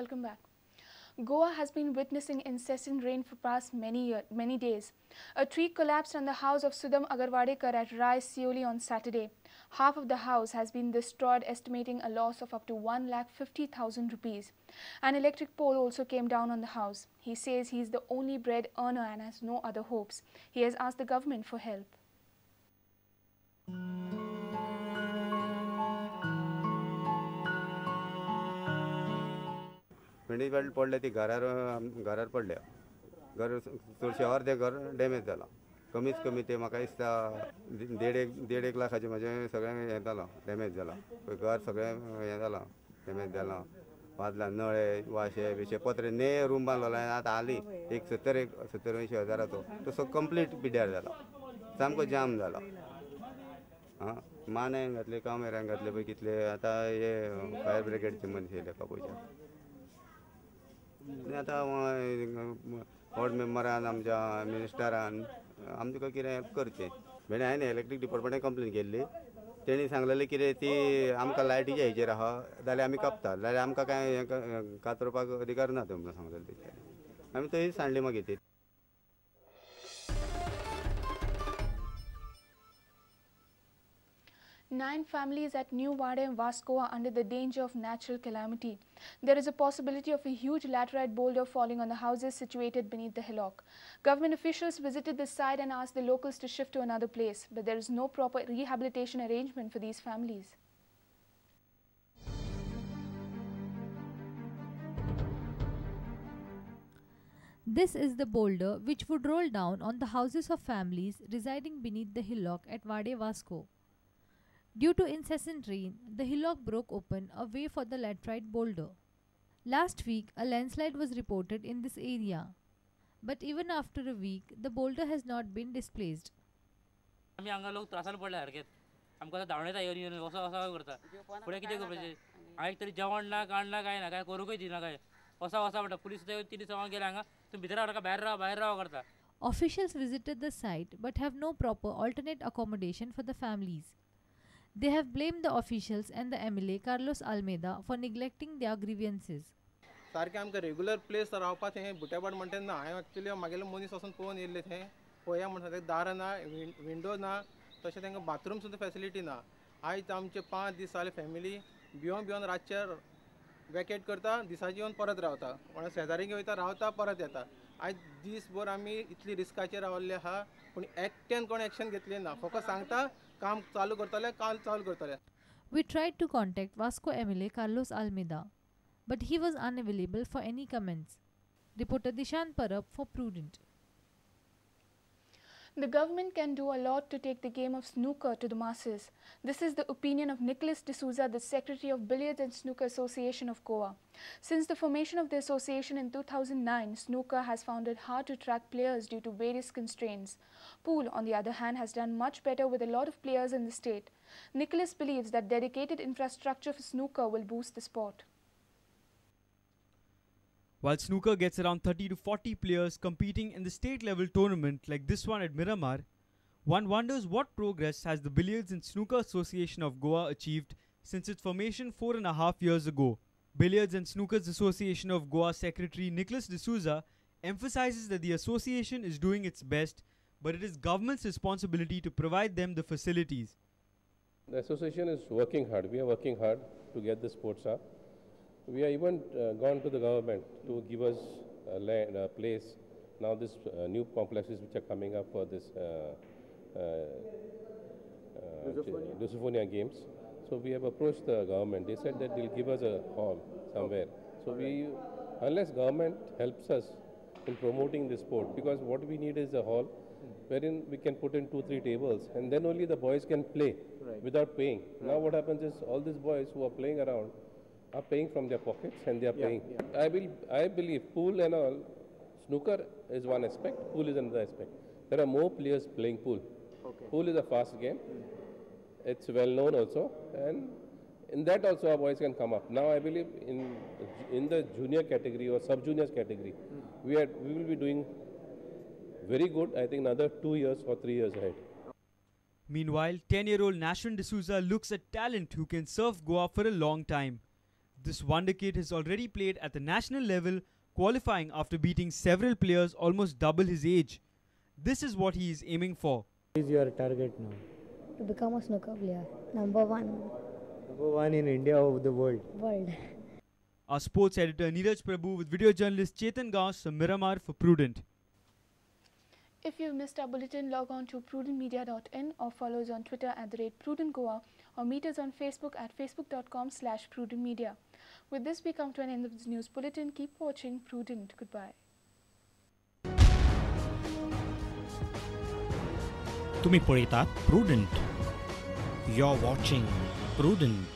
Welcome back. Goa has been witnessing incessant rain for past many days. A tree collapsed on the house of Sudham Agarwadekar at Rai Sioli on Saturday. Half of the house has been destroyed, estimating a loss of up to 1,50,000 rupees. An electric pole also came down on the house. He says he is the only bread earner and has no other hopes. He has asked the government for help. भेंडी पडले ती घरार पडल्या घर चडशें अर्धें घर damage जालां कमीच कमी ते म्हाका दिसता देड एक लाखाचें म्हजें सगळें हें जालां डॅमेज जालां घर सगळें हें जालां डॅमेज जालां वादलां नळे वाशे बिशे पत्रे ने रूम बांदलो आतां हाली एक 70-80 हजाराचो तो सगळो कंप्लीट पिड्ड्यार जाला सामको जाम जाला आं माने घातले कामेऱ्यांक घातले पळय कितले आतां हे फायर ब्रिगेडचे मनीस येयले का पयशे आतां वॉर्ड मेंबरान आमच्या मिनिस्टरान आमकां कितें हेल्प करचें म्हणजे हांवें इलेक्ट्रीक डिपार्टमेंटान कंप्लेन केल्ली तेणी सांगलेलें कितें ती आमकां लायटीच्या हेचेर आहा जाल्यार आमी कापता जाल्यार आमकां कांय हें कातरपाक अधिकार ना तें म्हणून सांगलेलें तेचेर आमी थंय सांडली मागीर ती. 9 families at New Wade and Vasco are under the danger of natural calamity. There is a possibility of a huge laterite boulder falling on the houses situated beneath the hillock. Government officials visited the site and asked the locals to shift to another place, but there is no proper rehabilitation arrangement for these families. This is the boulder which would roll down on the houses of families residing beneath the hillock at Wade Vasco. Due to incessant rain, the hillock broke open a way for the laterite boulder. Last week, a landslide was reported in this area, but even after a week, the boulder has not been displaced. आम्ही हांगा लोक त्रासान पडल्या सारकेच आमकां आतां धांवडेता येवन वसो वसा करता फुडें कितें करपाचें हांवें तरी जेवण ना काण ना काय ना काय करूंकय दिना काय वसा वसा म्हणटा पुलीस सुद्दां 3 दीस हांगा गेले हांगा तुमी भितर रावनाका भायर राव करता. Officials visited the site but have no proper alternate accommodation for the families. They have blamed the officials and the MLA Carlos Almeida for neglecting their grievances. सारकें आमकां रेग्युलर प्लेस रावपा थंय बुट्याबाड म्हणटा तेन्ना हांवें एक्चुली म्हागेलो मनीस वचून पळोवन येयल्ले थंय पळया म्हणटा तें दारां ना विंडो ना तशें तांकां बाथरूम सुद्दां फेसिलिटी ना. आयज आमचे 5 दीस जाले फॅमिली भिवन रातचे वॅकेट करता दिसाची येवन परत रावता कोणा शेजारी वयता रावता परत येता. आयज दीसभर आमी इतली रिस्काचेर रावल्ले आहा पूण एकट्यान कोण एक्शन घेतलें ना फकत सांगता काम चालू करतले काल चालू करतले. We tried to contact Vasco MLA Carlos Almeida, but he was unavailable for any comments. Reporter Dishan Parab for Prudent. The government can do a lot to take the game of snooker to the masses. This is the opinion of Nicholas D'Souza, the Secretary of Billiards and Snooker Association of Goa. Since the formation of the association in 2009, snooker has found it hard to attract players due to various constraints. Pool, on the other hand, has done much better with a lot of players in the state. Nicholas believes that dedicated infrastructure for snooker will boost the sport. While snooker gets around 30 to 40 players competing in the state-level tournament like this one at Miramar, one wonders what progress has the Billiards and Snooker Association of Goa achieved since its formation 4.5 years ago. Billiards and Snooker Association of Goa Secretary Nicholas D'Souza emphasizes that the association is doing its best, but it is government's responsibility to provide them the facilities. The association is working hard. We are working hard to get the sports up. We have even gone to the government to give us a place. Now this new complexes which are coming up for this Lusophonia games. So we have approached the government. They said that they'll give us a hall somewhere. So unless government helps us in promoting the sport, because what we need is a hall wherein we can put in 2-3 tables and then only the boys can play without paying. Now what happens is all these boys who are playing around are paying from their pockets and they are paying. I believe pool and all, snooker is one aspect, pool is another aspect. There are more players playing pool. Pool is a fast game. It's well known also, and in that also our boys can come up. Now I believe in the junior category or sub-juniors category, we will be doing very good. I think another 2 years or 3 years ahead. Meanwhile, 10-year-old Nashwan D'Souza looks at talent who can serve Goa for a long time. This wonder kid has already played at the national level, qualifying after beating several players almost double his age. This is what he is aiming for. What is your target now? To become a snooker player. Number one. Number one in India or the world? World. Our sports editor Neeraj Prabhu with video journalist Chetan Gaus from Miramar for Prudent. If you've missed our bulletin, log on to prudentmedia.in or follow us on Twitter @PrudentGoa or meet us on Facebook at facebook.com/prudentmedia. With this, we come to an end of this news bulletin. Keep watching Prudent. Goodbye. तुम्ही पळयतात Prudent. You're watching Prudent.